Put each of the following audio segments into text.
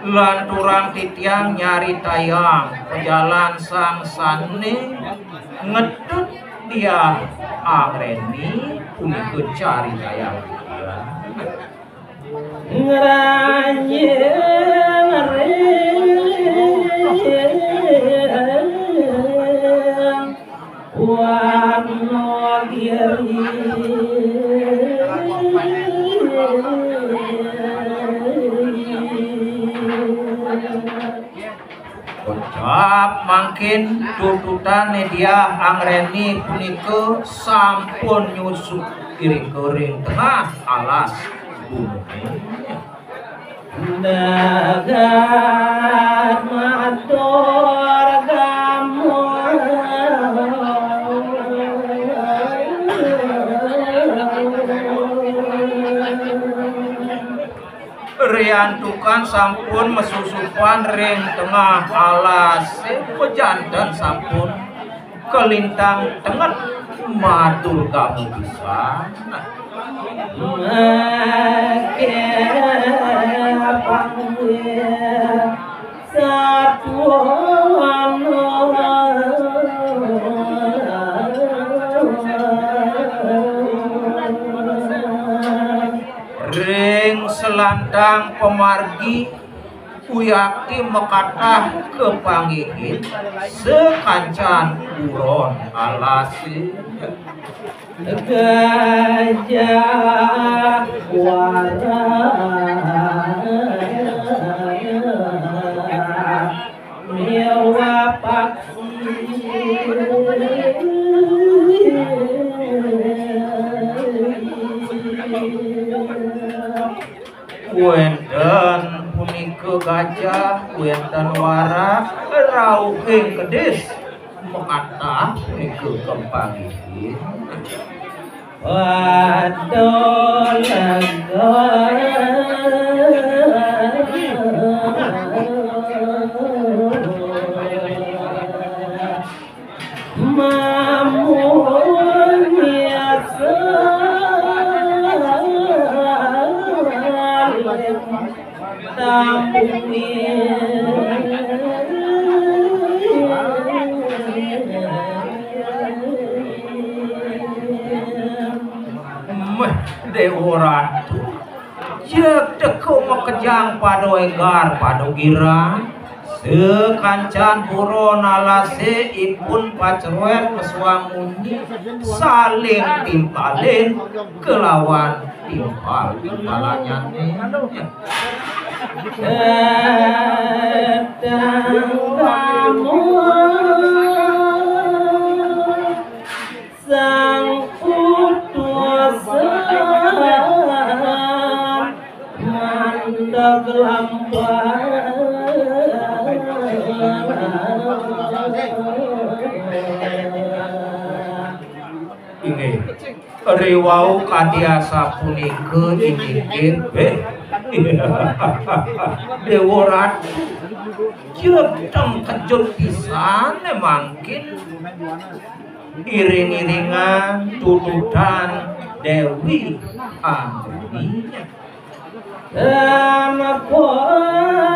Lanturang titiang nyari tayang pejalan sang sane ngedut dia agreni punike cari tayang ngeranye warna giri Kocap mangkin tututan dia angreni punike sampun nyusuk kiring-kiring tengah alas bumi dagat matur gamu riantukan sampun mesusupan ring tengah alas pejantan sampun kelintang tenget matur kamu bisa ring selantang pemargi kuyaki mekatah kepanggihit sekancan buron alasi gajah wara miwa paksi wenten punike gajah wenten wara rauhing kedis mekatah punike kepanggihit wadon Dewa Ratu jek teko mekejang padoegar padogira sekancan buron alase ipun pacroet keswangunyi saling timpalin kelawan timpal timpalannya kamu sang putuasa mandeg lampah ini riwau kadiasa punike inggih Dewa Ratu jeteng kejut pisan mangkin iring-iringan tututan Dewi Anggeninya kuasamu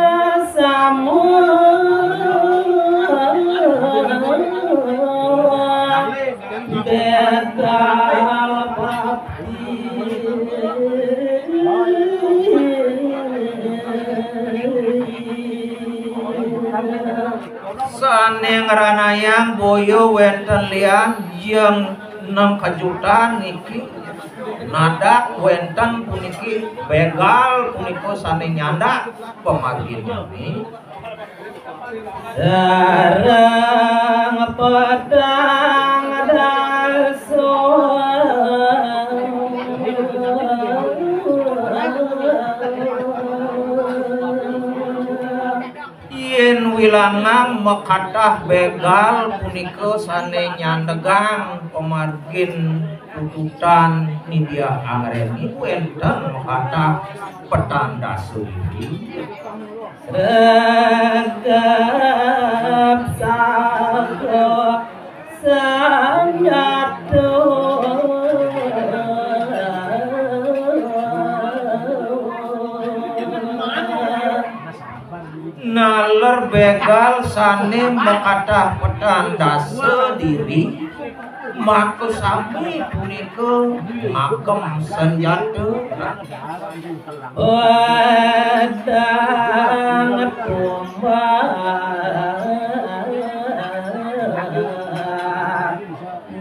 begal pati saneng ranayang boyo wenten lian yang nang kejutan niki nada wenten puniki begal puniko saneng nyanda pemargin ini sareng pedang daso wilangan mekatah begal punika sane nyandegang pemargin tututan Nindya Angreni wenten mekatah petanda suci regap sakro sanyato naler begal sane mekatah petanda sediri maka sami punika agem senjata wadang tumbang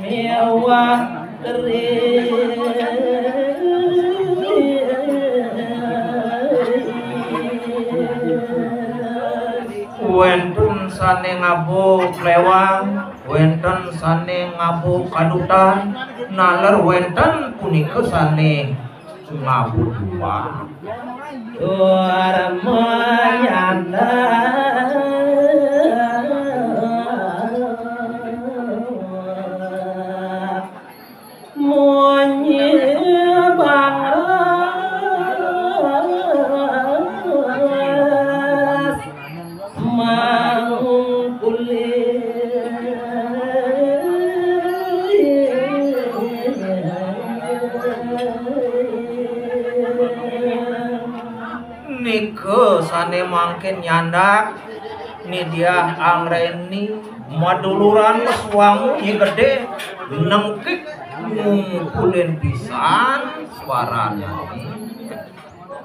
mewah wenten sane ngabu klewang wenten sane ngabu kadutan naler wenten punika sane ngabu dua luar menyanda nike sane mangkin nyandak Nindya Angreni maduluran wangi gede nengkik ngumpulin pisan suaranya